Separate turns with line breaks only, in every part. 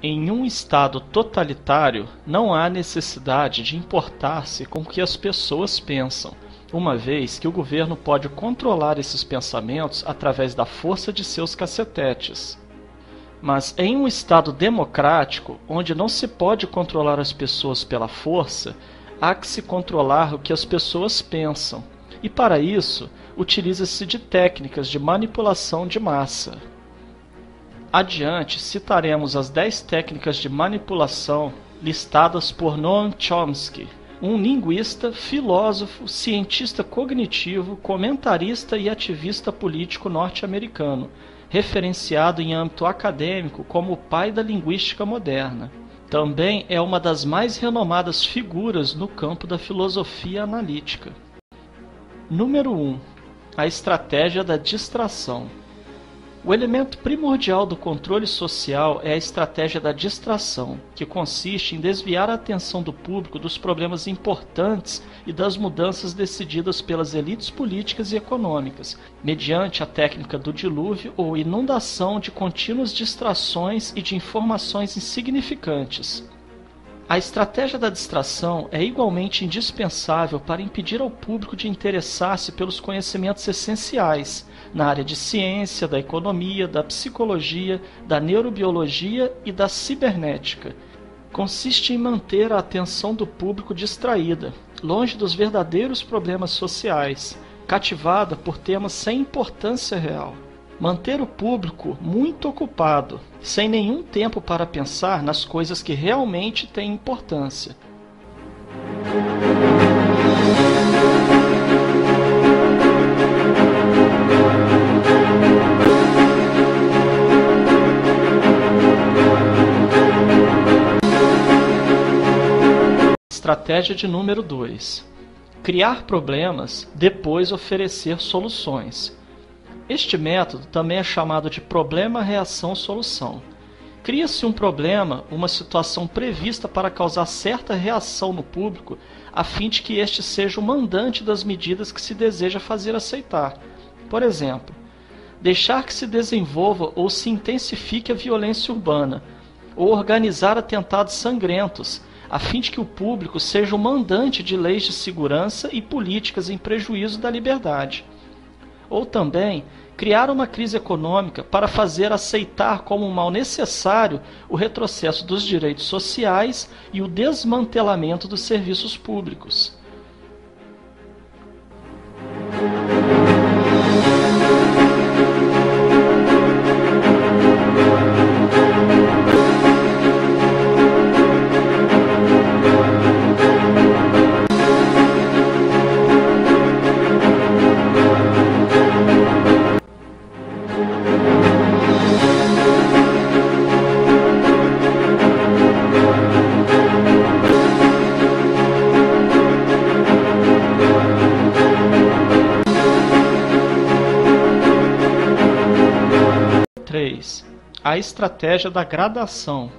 Em um estado totalitário, não há necessidade de importar-se com o que as pessoas pensam, uma vez que o governo pode controlar esses pensamentos através da força de seus cacetetes. Mas em um estado democrático, onde não se pode controlar as pessoas pela força, há que se controlar o que as pessoas pensam, e para isso, utiliza-se de técnicas de manipulação de massa. Adiante, citaremos as 10 técnicas de manipulação listadas por Noam Chomsky, um linguista, filósofo, cientista cognitivo, comentarista e ativista político norte-americano, referenciado em âmbito acadêmico como o pai da linguística moderna. Também é uma das mais renomadas figuras no campo da filosofia analítica. Número 1. A estratégia da distração. O elemento primordial do controle social é a estratégia da distração, que consiste em desviar a atenção do público dos problemas importantes e das mudanças decididas pelas elites políticas e econômicas, mediante a técnica do dilúvio ou inundação de contínuas distrações e de informações insignificantes. A estratégia da distração é igualmente indispensável para impedir ao público de interessar-se pelos conhecimentos essenciais na área de ciência, da economia, da psicologia, da neurobiologia e da cibernética. Consiste em manter a atenção do público distraída, longe dos verdadeiros problemas sociais, cativada por temas sem importância real. Manter o público muito ocupado, sem nenhum tempo para pensar nas coisas que realmente têm importância. Estratégia de número 2. Criar problemas, depois oferecer soluções. Este método também é chamado de problema-reação-solução. Cria-se um problema, uma situação prevista para causar certa reação no público, a fim de que este seja o mandante das medidas que se deseja fazer aceitar. Por exemplo, deixar que se desenvolva ou se intensifique a violência urbana, ou organizar atentados sangrentos, a fim de que o público seja o mandante de leis de segurança e políticas em prejuízo da liberdade. Ou também criar uma crise econômica para fazer aceitar como um mal necessário o retrocesso dos direitos sociais e o desmantelamento dos serviços públicos. A estratégia da gradação.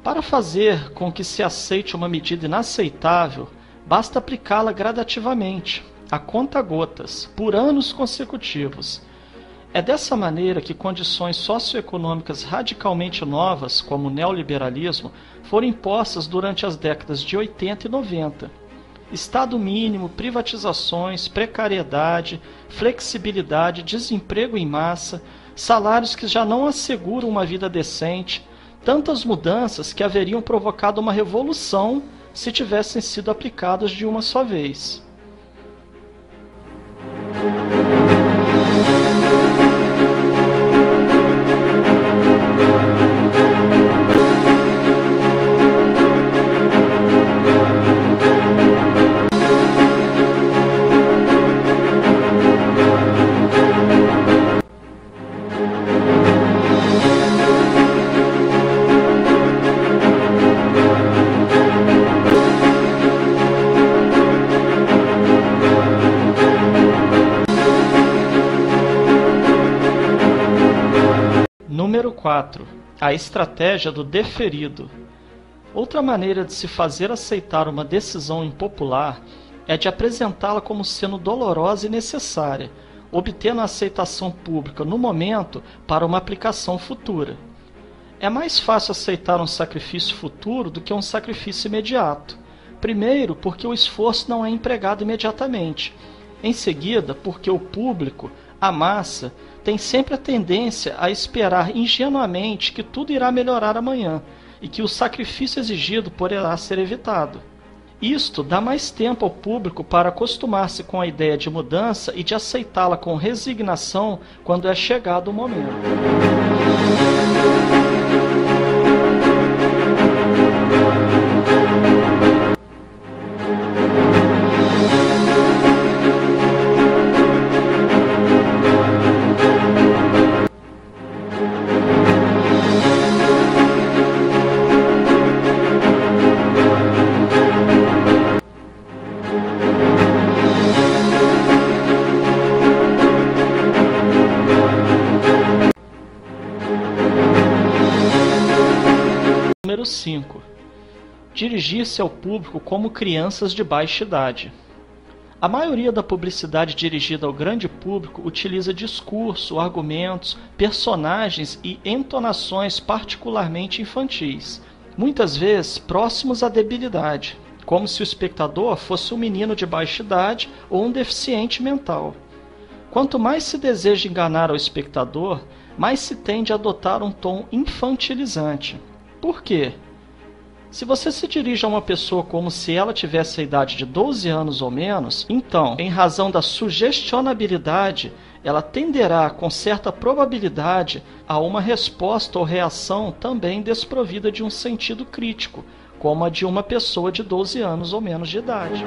Para fazer com que se aceite uma medida inaceitável, basta aplicá-la gradativamente, a conta-gotas, por anos consecutivos. É dessa maneira que condições socioeconômicas radicalmente novas, como o neoliberalismo, foram impostas durante as décadas de 80 e 90. Estado mínimo, privatizações, precariedade, flexibilidade, desemprego em massa, salários que já não asseguram uma vida decente, tantas mudanças que haveriam provocado uma revolução se tivessem sido aplicadas de uma só vez. Número 4. A estratégia do deferido. Outra maneira de se fazer aceitar uma decisão impopular é de apresentá-la como sendo dolorosa e necessária, obtendo a aceitação pública no momento para uma aplicação futura. É mais fácil aceitar um sacrifício futuro do que um sacrifício imediato. Primeiro, porque o esforço não é empregado imediatamente. Em seguida, porque o público, a massa, tem sempre a tendência a esperar ingenuamente que tudo irá melhorar amanhã e que o sacrifício exigido poderá ser evitado. Isto dá mais tempo ao público para acostumar-se com a ideia de mudança e de aceitá-la com resignação quando é chegado o momento. Número 5. Dirigir-se ao público como crianças de baixa idade. A maioria da publicidade dirigida ao grande público utiliza discurso, argumentos, personagens e entonações particularmente infantis, muitas vezes próximos à debilidade, como se o espectador fosse um menino de baixa idade ou um deficiente mental. Quanto mais se deseja enganar ao espectador, mais se tende a adotar um tom infantilizante. Por quê? Se você se dirige a uma pessoa como se ela tivesse a idade de 12 anos ou menos, então, em razão da sugestionabilidade, ela tenderá, com certa probabilidade, a uma resposta ou reação também desprovida de um sentido crítico, como a de uma pessoa de 12 anos ou menos de idade.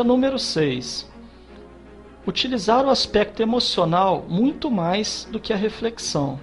Número 6. Utilizar o aspecto emocional muito mais do que a reflexão.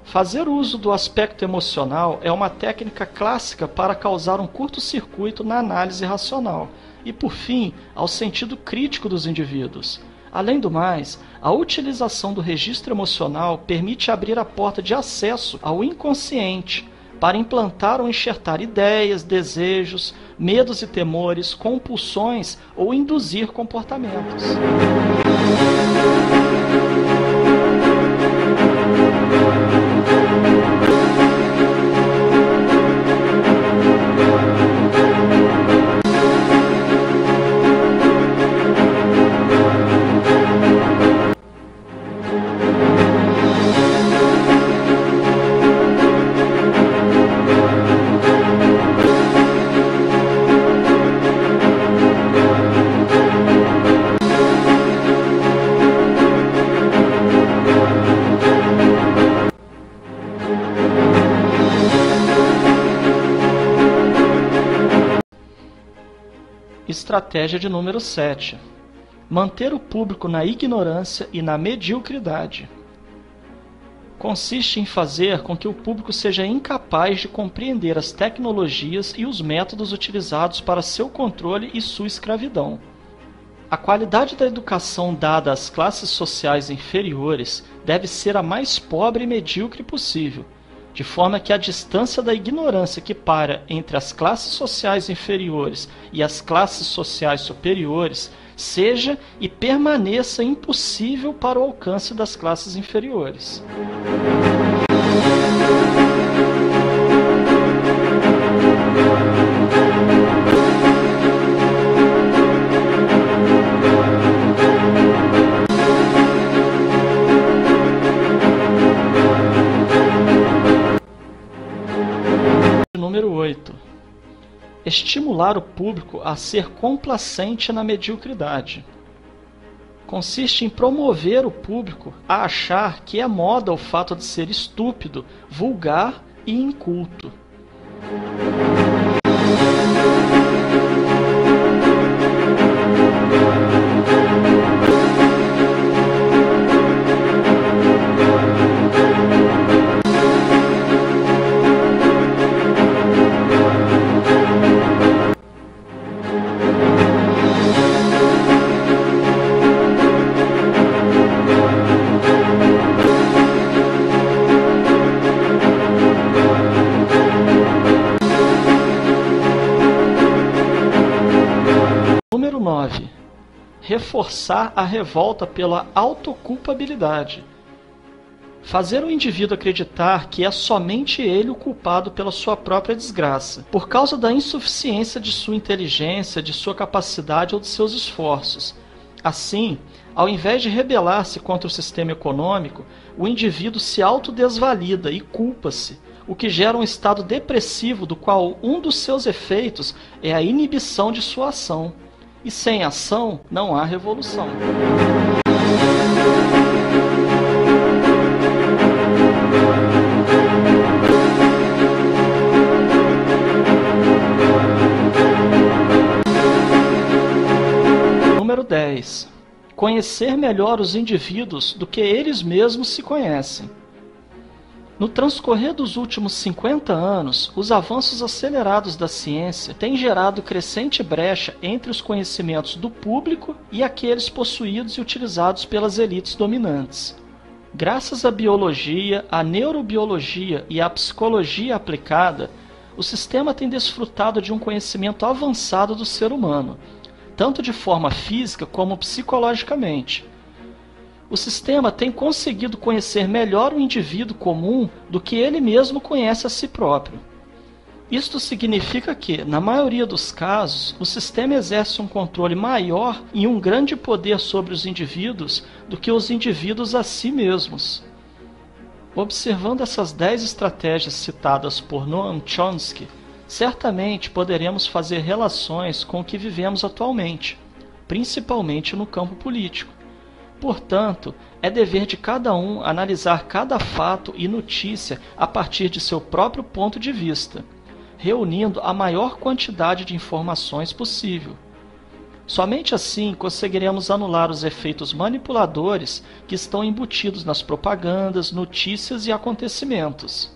Fazer uso do aspecto emocional é uma técnica clássica para causar um curto-circuito na análise racional e, por fim, ao sentido crítico dos indivíduos. Além do mais, a utilização do registro emocional permite abrir a porta de acesso ao inconsciente, para implantar ou enxertar ideias, desejos, medos e temores, compulsões ou induzir comportamentos. Estratégia de número 7. Manter o público na ignorância e na mediocridade. Consiste em fazer com que o público seja incapaz de compreender as tecnologias e os métodos utilizados para seu controle e sua escravidão. A qualidade da educação dada às classes sociais inferiores deve ser a mais pobre e medíocre possível, de forma que a distância da ignorância que para entre as classes sociais inferiores e as classes sociais superiores seja e permaneça impossível para o alcance das classes inferiores. Número 8. Estimular o público a ser complacente na mediocridade. Consiste em promover o público a achar que é moda o fato de ser estúpido, vulgar e inculto. 9. Reforçar a revolta pela autoculpabilidade. Fazer o indivíduo acreditar que é somente ele o culpado pela sua própria desgraça, por causa da insuficiência de sua inteligência, de sua capacidade ou de seus esforços. Assim, ao invés de rebelar-se contra o sistema econômico, o indivíduo se autodesvalida e culpa-se, o que gera um estado depressivo do qual um dos seus efeitos é a inibição de sua ação. E sem ação não há revolução. Número 10. Conhecer melhor os indivíduos do que eles mesmos se conhecem. No transcorrer dos últimos 50 anos, os avanços acelerados da ciência têm gerado crescente brecha entre os conhecimentos do público e aqueles possuídos e utilizados pelas elites dominantes. Graças à biologia, à neurobiologia e à psicologia aplicada, o sistema tem desfrutado de um conhecimento avançado do ser humano, tanto de forma física como psicologicamente. O sistema tem conseguido conhecer melhor o indivíduo comum do que ele mesmo conhece a si próprio. Isto significa que, na maioria dos casos, o sistema exerce um controle maior e um grande poder sobre os indivíduos do que os indivíduos a si mesmos. Observando essas 10 estratégias citadas por Noam Chomsky, certamente poderemos fazer relações com o que vivemos atualmente, principalmente no campo político. Portanto, é dever de cada um analisar cada fato e notícia a partir de seu próprio ponto de vista, reunindo a maior quantidade de informações possível. Somente assim conseguiremos anular os efeitos manipuladores que estão embutidos nas propagandas, notícias e acontecimentos.